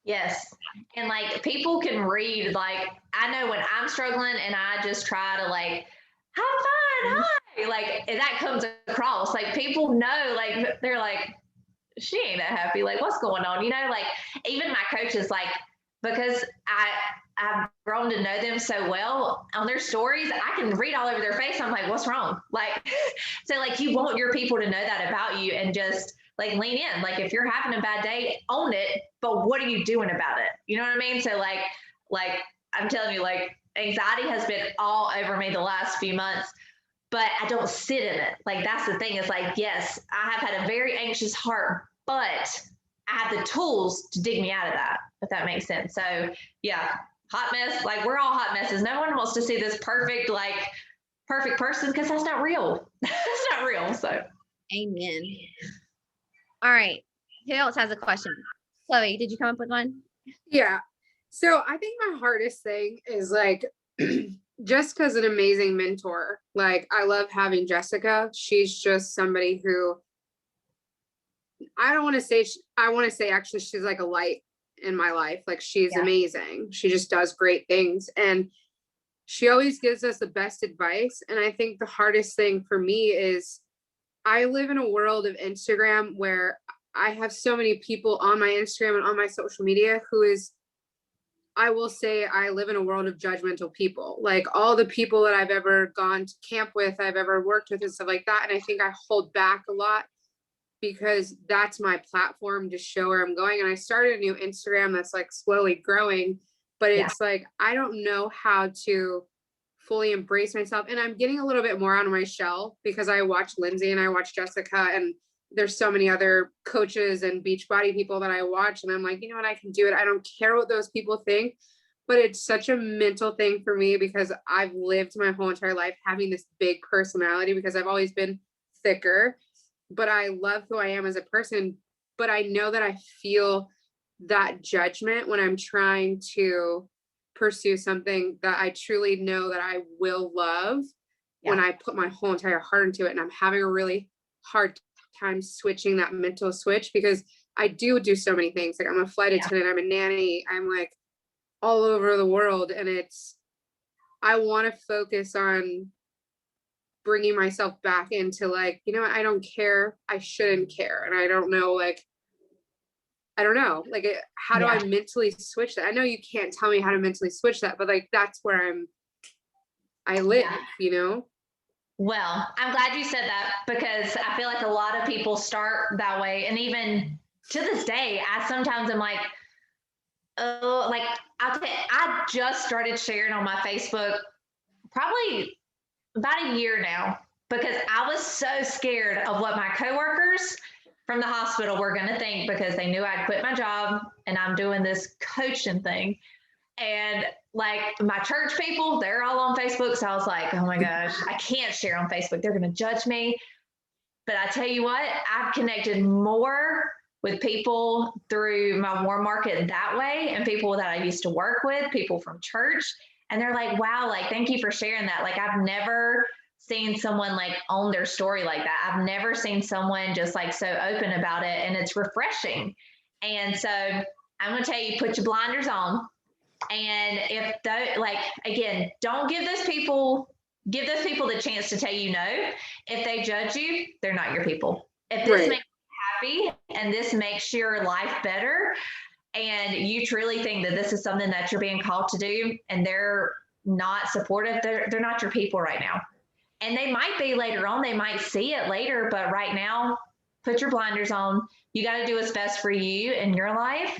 Yes. And like people can read, like I know when I'm struggling and I just try to like, have fun, hi. Like that comes across. Like people know, like they're like, she ain't that happy. Like, what's going on? You know, like even my coaches, like, because I've grown to know them so well on their stories, I can read all over their face. I'm like, what's wrong? Like, so like you want your people to know that about you and just like lean in. Like if you're having a bad day, own it, but what are you doing about it? You know what I mean? So like I'm telling you, like anxiety has been all over me the last few months, but I don't sit in it. Like that's the thing is like, yes, I have had a very anxious heart, but I have the tools to dig me out of that, if that makes sense. So yeah, hot mess, like we're all hot messes. No one wants to see this perfect, like perfect person because that's not real. That's not real. So amen. All right. Who else has a question? Chloe, did you come up with one? Yeah. So I think my hardest thing is like Jessica's an amazing mentor. Like I love having Jessica. She's just somebody who I don't want to say I want to say actually she's like a light in my life. Like she's Yeah. amazing. She just does great things and she always gives us the best advice. And I think the hardest thing for me is I live in a world of Instagram where I have so many people on my Instagram and on my social media who is I will say I live in a world of judgmental people. Like all the people that I've ever gone to camp with, I've ever worked with and stuff like that. And I think I hold back a lot because that's my platform to show where I'm going. And I started a new Instagram that's like slowly growing, but Yeah. it's like I don't know how to fully embrace myself. And I'm getting a little bit more out of my shell because I watch Lindsay and I watch Jessica and there's so many other coaches and Beachbody people that I watch. And I'm like, you know what, I can do it. I don't care what those people think. But it's such a mental thing for me because I've lived my whole entire life having this big personality because I've always been thicker, but I love who I am as a person. But I know that I feel that judgment when I'm trying to pursue something that I truly know that I will love when I put my whole entire heart into it. And I'm having a really hard time switching that mental switch because I do so many things. Like I'm a flight attendant, I'm a nanny, I'm like all over the world. And I want to focus on bringing myself back into like, you know what, I don't care. I shouldn't care. And I don't know, like, I don't know, like, how do I mentally switch that? I know you can't tell me how to mentally switch that, but like, that's where I live, you know? Well, I'm glad you said that because I feel like a lot of people start that way. And even to this day, I sometimes am like, oh, like I just started sharing on my Facebook probably about a year now because I was so scared of what my coworkers from the hospital were going to think because they knew I'd quit my job and I'm doing this coaching thing. And like my church people, they're all on Facebook. So I was like, oh my gosh, I can't share on Facebook. They're going to judge me. But I tell you what, I've connected more with people through my warm market that way and people that I used to work with, people from church. And they're like, wow, like, thank you for sharing that. Like, I've never seen someone like own their story like that. I've never seen someone just like so open about it. And it's refreshing. And so I'm going to tell you, put your blinders on. And if like, again, don't give those people the chance to tell you no. If they judge you, they're not your people. If this makes you happy and this makes your life better, and you truly think that this is something that you're being called to do, and they're not supportive, they're not your people right now. And they might be later on, they might see it later, but right now, put your blinders on. You got to do what's best for you in your life.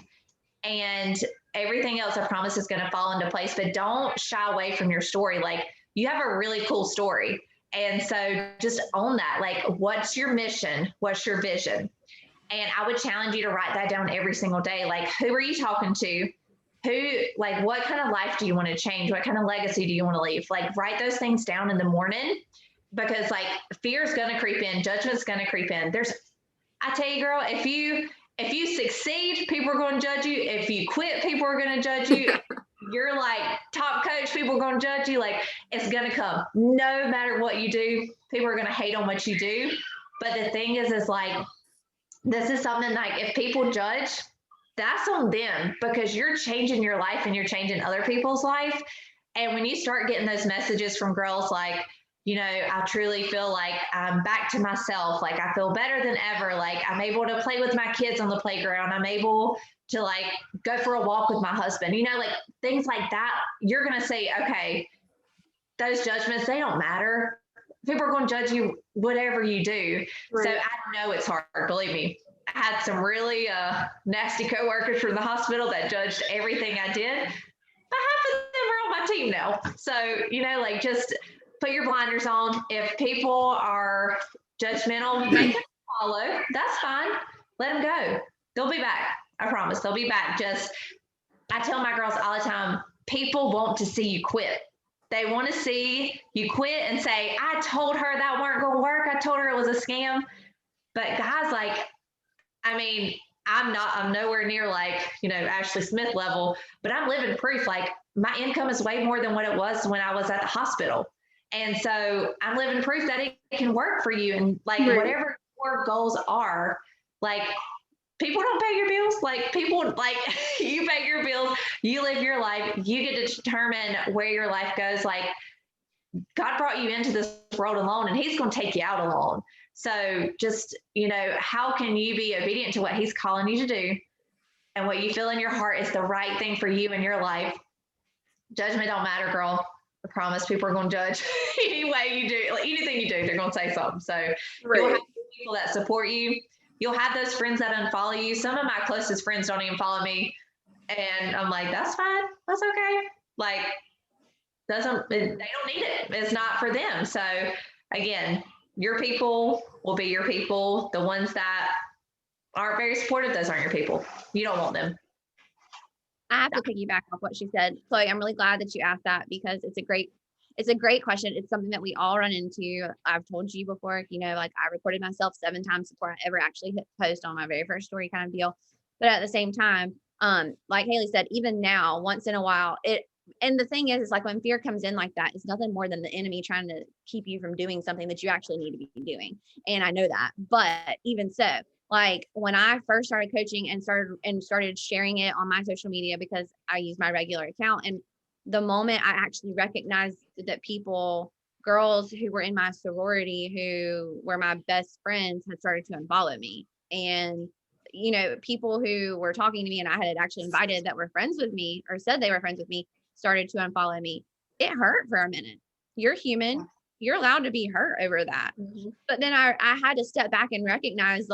And everything else, I promise, is going to fall into place. But don't shy away from your story. Like, you have a really cool story. And so just own that. Like, what's your mission? What's your vision? And I would challenge you to write that down every single day. Like, who are you talking to? Like, what kind of life do you want to change? What kind of legacy do you want to leave? Like, write those things down in the morning because, like, fear is going to creep in, judgment's going to creep in. I tell you, girl, if you succeed, people are going to judge you. If you quit, people are going to judge you. You're like top coach, people are going to judge you. Like, it's going to come. No matter what you do, people are going to hate on what you do. But the thing is like, this is something like if people judge, that's on them because you're changing your life and you're changing other people's life. And when you start getting those messages from girls like, you know, I truly feel like I'm back to myself. Like, I feel better than ever. Like, I'm able to play with my kids on the playground. I'm able to like go for a walk with my husband, you know, like things like that. You're going to say, okay, those judgments, they don't matter. People are going to judge you, whatever you do. Right. So I know it's hard. Believe me. I had some really nasty coworkers from the hospital that judged everything I did. But half of them are on my team now. So, you know, like just put your blinders on. If people are judgmental, make them follow. That's fine. Let them go. They'll be back. I promise. They'll be back. Just, I tell my girls all the time, people want to see you quit. They want to see you quit and say, I told her that weren't going to work. I told her it was a scam. But guys, like, I mean, I'm nowhere near like, Ashley Smith level, but I'm living proof. Like my income is way more than what it was when I was at the hospital. And so I'm living proof that it can work for you. And like whatever your goals are, like people don't pay your bills. Like people, like you pay your bills, you live your life, you get to determine where your life goes. Like God brought you into this world alone and he's going to take you out alone. So just, how can you be obedient to what he's calling you to do and what you feel in your heart is the right thing for you in your life? Judgment don't matter, girl. I promise people are going to judge any way you do, like anything you do, they're going to say something. So you'll have people that support you. You'll have those friends that unfollow you. Some of my closest friends don't even follow me. And I'm like, that's fine. That's okay. Like, they don't need it. It's not for them. So again, your people will be your people. The ones that aren't very supportive, those aren't your people. You don't want them. I have to piggyback off what she said. Chloe, I'm really glad that you asked that because it's a great question. It's something that we all run into. I've told you before, like I recorded myself 7 times before I ever actually hit post on my very first story kind of deal. But at the same time, like Haley said, even now, once in a while, and the thing is like when fear comes in like that, it's nothing more than the enemy trying to keep you from doing something that you actually need to be doing. And I know that, but even so, like when I first started coaching and started sharing it on my social media, because I use my regular account, and the moment I actually recognized that girls who were in my sorority, who were my best friends, had started to unfollow me. And, people who were talking to me and I had actually invited that were friends with me or said they were friends with me, started to unfollow me. It hurt for a minute. You're human. You're allowed to be hurt over that. Mm-hmm. But then I had to step back and recognize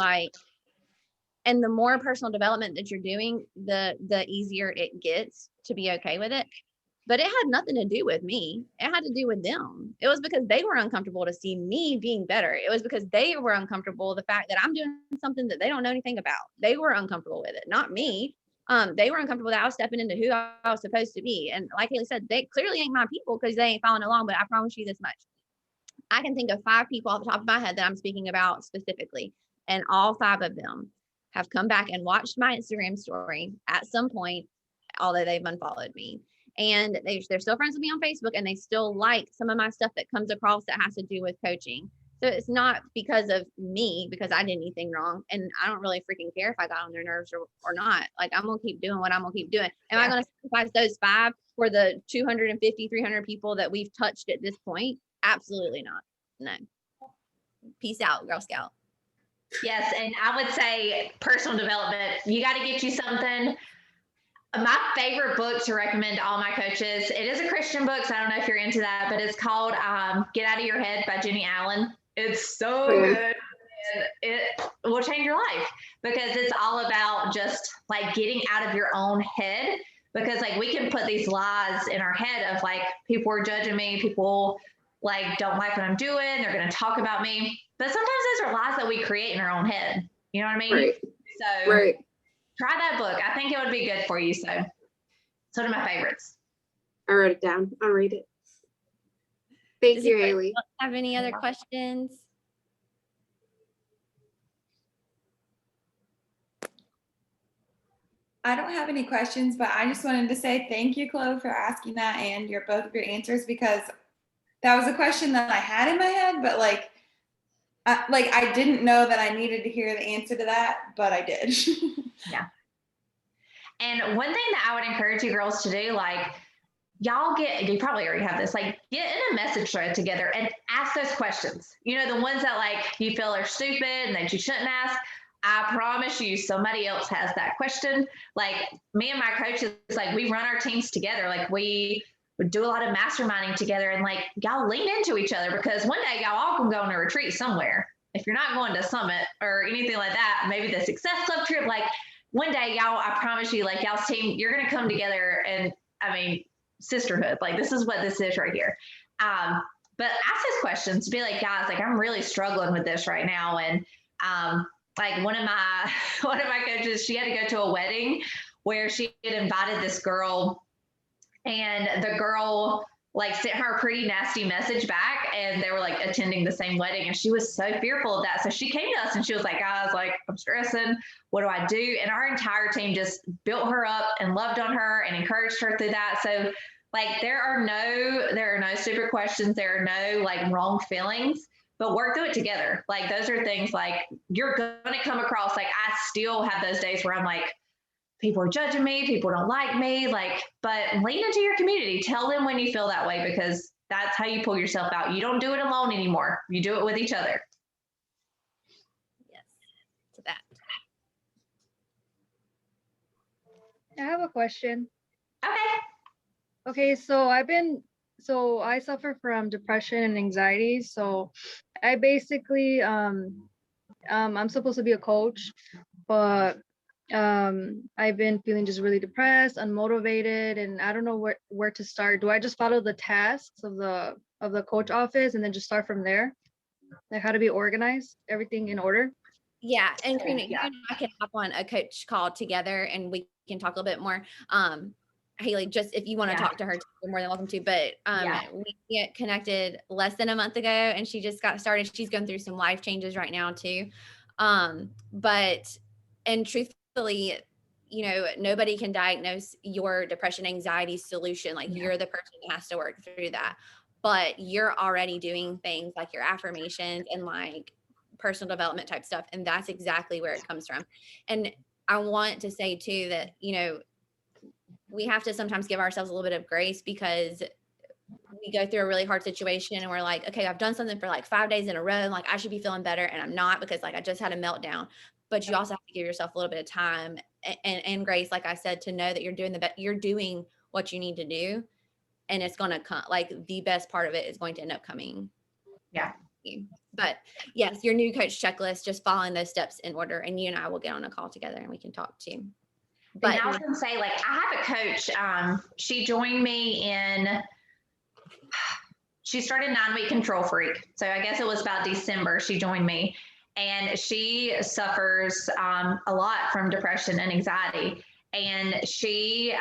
and the more personal development that you're doing, the easier it gets to be okay with it. But it had nothing to do with me. It had to do with them. It was because they were uncomfortable to see me being better. It was because they were uncomfortable, the fact that I'm doing something that they don't know anything about. They were uncomfortable with it, not me. They were uncomfortable that I was stepping into who I was supposed to be. And like Haley said, they clearly ain't my people because they ain't following along, but I promise you this much. I can think of 5 people off the top of my head that I'm speaking about specifically. And all 5 of them have come back and watched my Instagram story at some point, although they've unfollowed me. And they're still friends with me on Facebook and they still like some of my stuff that comes across that has to do with coaching. So it's not because of me, because I did anything wrong. And I don't really freaking care if I got on their nerves or not. Like I'm going to keep doing what I'm going to keep doing. Am I going to sacrifice those 5 for the 250, 300 people that we've touched at this point? Absolutely not. No. Peace out, Girl Scout. Yes. And I would say personal development, you got to get you something. My favorite book to recommend to all my coaches, it is a Christian book, so I don't know if you're into that, but it's called Get Out of Your Head by Jenny Allen. It's so good. And it will change your life because it's all about just like getting out of your own head, because like we can put these lies in our head of like people are judging me, people like don't like what I'm doing, they're going to talk about me. But sometimes those are lies that we create in our own head. You know what I mean? Right. So try that book. I think it would be good for you. So it's one of my favorites. I wrote it down. I'll read it. Thank you, Haley. Have any other questions? I don't have any questions, but I just wanted to say thank you, Chloe, for asking that and both of your answers, because that was a question that I had in my head, but I didn't know that I needed to hear the answer to that, but I did. Yeah. And one thing that I would encourage you girls to do, like y'all you probably already have this, like get in a message thread together and ask those questions. The ones that like you feel are stupid and that you shouldn't ask. I promise you somebody else has that question. Like me and my coaches, like we run our teams together. Like we do a lot of masterminding together, and like y'all lean into each other, because one day y'all all can go on a retreat somewhere. If you're not going to Summit or anything like that, maybe the Success Club trip, like one day y'all, I promise you, like y'all's team, you're going to come together and sisterhood. Like this is what this is right here. But ask those questions, be like, guys, like I'm really struggling with this right now. And like one of my coaches, she had to go to a wedding where she had invited this girl, and the girl like sent her a pretty nasty message back, and they were like attending the same wedding, and she was so fearful of that. So she came to us and she was like, guys, like, I'm stressing. What do I do? And our entire team just built her up and loved on her and encouraged her through that. So like there are no stupid questions. There are no like wrong feelings, but work through it together. Like those are things like you're going to come across. Like I still have those days where I'm like, people are judging me, people don't like me, like, but lean into your community. Tell them when you feel that way, because that's how you pull yourself out. You don't do it alone anymore. You do it with each other. Yes, to that. I have a question. Okay. Okay, so I suffer from depression and anxiety. So I basically I'm supposed to be a coach, but I've been feeling just really depressed, unmotivated, and I don't know where to start. Do I just follow the tasks of the coach office and then just start from there? Like how to be organized, everything in order? Yeah, and Karina, you Yeah. and I can hop on a coach call together and we can talk a little bit more. Haley, just if you want to Yeah. talk to her, you're more than welcome to. But we get connected less than a month ago, and she just got started. She's going through some life changes right now too. And truthfully, you know, nobody can diagnose your depression, anxiety solution. Like you're the person that has to work through that. But you're already doing things like your affirmations and like personal development type stuff, and that's exactly where it comes from. And I want to say too that, you know, we have to sometimes give ourselves a little bit of grace, because we go through a really hard situation and we're like, okay, I've done something for like 5 days in a row, and like I should be feeling better, and I'm not, because like I just had a meltdown. But you also have to give yourself a little bit of time and grace, like I said, to know that you're doing what you need to do, and it's going to come. Like the best part of it is going to end up coming. Yeah. But yes, your new coach checklist, just following those steps in order, and you and I will get on a call together and we can talk too. But I was going to say, like, I have a coach. She joined me she started 9 Week Control Freak. So I guess it was about December she joined me, and she suffers a lot from depression and anxiety. And she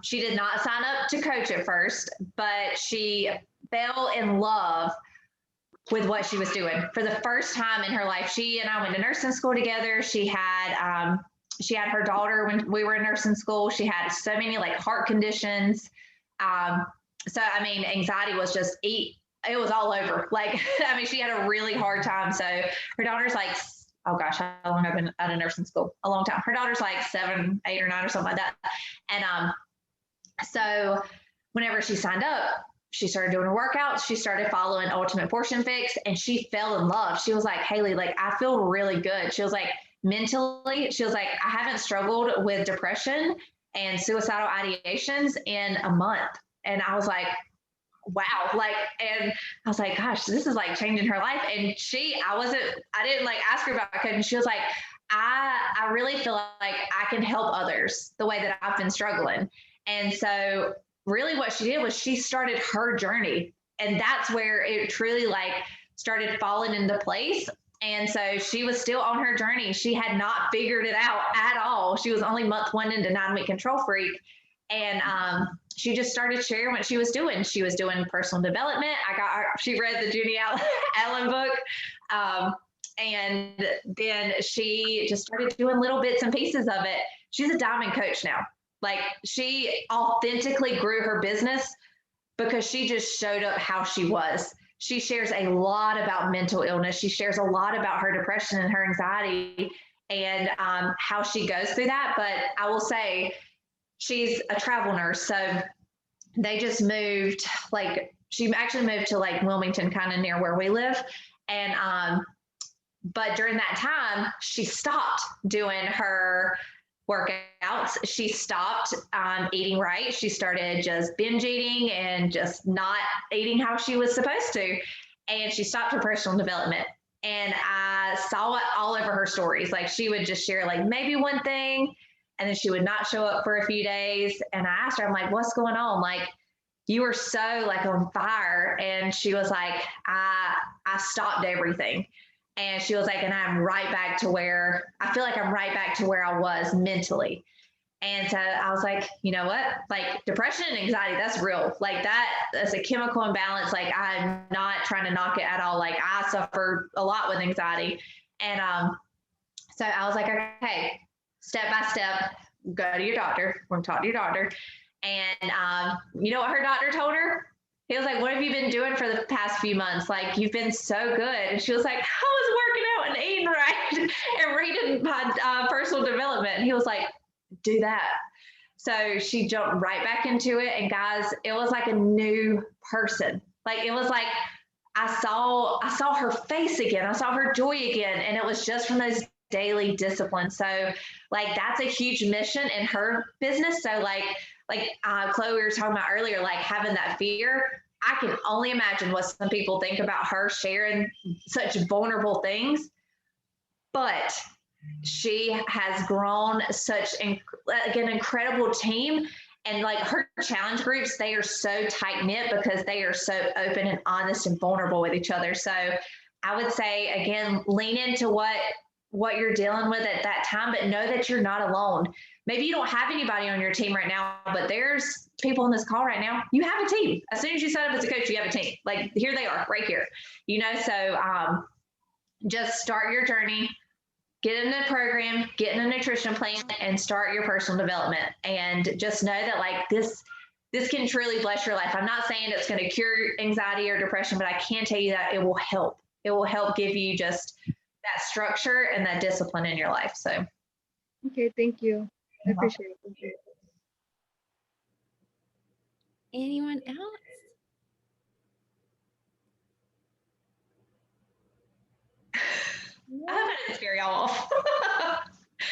did not sign up to coach at first, but she fell in love with what she was doing for the first time in her life. She and I went to nursing school together. She had her daughter when we were in nursing school. She had so many like heart conditions. So, I mean, anxiety was just it was all over. Like, I mean, she had a really hard time. So her daughter's like, oh gosh, how long have I been out of nursing school? A long time. Her daughter's like 7, 8, or 9 or something like that. And so whenever she signed up, she started doing her workouts. She started following Ultimate Portion Fix, and she fell in love. She was like, Haley, like, I feel really good. She was like, mentally, she was like, I haven't struggled with depression and suicidal ideations in a month. And I was like, wow. Like, and I was like, gosh, this is like changing her life. And I didn't like ask her about it. And she was like, I really feel like I can help others the way that I've been struggling. And so really what she did was she started her journey, and that's where it truly like started falling into place. And so she was still on her journey. She had not figured it out at all. She was only month 1 into 9 Week Control Freak. And she just started sharing what she was doing. She was doing personal development. She read the Junie Allen book. And then she just started doing little bits and pieces of it. She's a diamond coach now. Like, she authentically grew her business because she just showed up how she was. She shares a lot about mental illness. She shares a lot about her depression and her anxiety and how she goes through that. But I will say she's a travel nurse. So they just moved, like, she actually moved to like Wilmington, kind of near where we live. And, but during that time, she stopped doing her workouts. She stopped eating right. She started just binge eating and just not eating how she was supposed to. And she stopped her personal development. And I saw it all over her stories. Like, she would just share like maybe one thing, and then she would not show up for a few days. And I asked her, I'm like, what's going on? Like, you were so like on fire. And she was like, I stopped everything. And she was like, and I'm right back to where I feel like I'm right back to where I was mentally. And so I was like, you know what? Like depression and anxiety, that's real. Like that's a chemical imbalance. Like I'm not trying to knock it at all. Like I suffer a lot with anxiety. And so I was like, okay, step by step, go to your doctor. We're going to talk to your doctor. And you know what her doctor told her? He was like, what have you been doing for the past few months? Like, you've been so good. And she was like, I was working out and eating right and reading my personal development. And he was like, do that. So she jumped right back into it. And guys, it was like a new person. Like, it was like, I saw her face again. I saw her joy again. And it was just from those daily disciplines. So like, that's a huge mission in her business. So like Chloe, we were talking about earlier, like having that fear, I can only imagine what some people think about her sharing such vulnerable things, but she has grown such an incredible team. And like her challenge groups, they are so tight knit because they are so open and honest and vulnerable with each other. So I would say, again, lean into what you're dealing with at that time, but know that you're not alone. Maybe you don't have anybody on your team right now, but there's people in this call right now. You have a team. As soon as you sign up as a coach, you have a team. Like here they are right here, you know? So just start your journey, get in the program, get in a nutrition plan, and start your personal development. And just know that like this can truly bless your life. I'm not saying it's going to cure anxiety or depression, but I can tell you that it will help. It will help give you just that structure and that discipline in your life. So, Okay, thank you. I appreciate it. Thank you. Anyone else? I hope I didn't scare y'all off.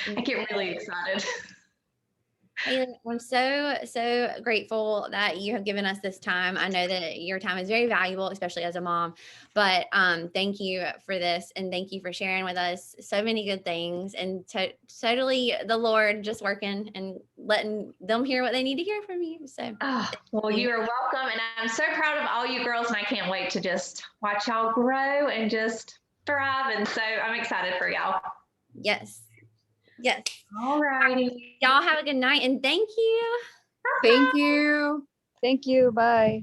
I get really excited. Haley, I'm so grateful that you have given us this time. I know that your time is very valuable, especially as a mom, but thank you for this, and thank you for sharing with us so many good things, and totally the Lord just working and letting them hear what they need to hear from you. So Oh, well, you are welcome. And I'm so proud of all you girls, and I can't wait to just watch y'all grow and just thrive. And so I'm excited for y'all. yes. All righty. Y'all have a good night, and thank you. Thank you. Thank you. Bye.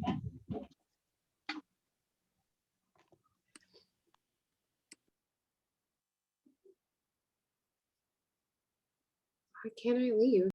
Why can't I leave?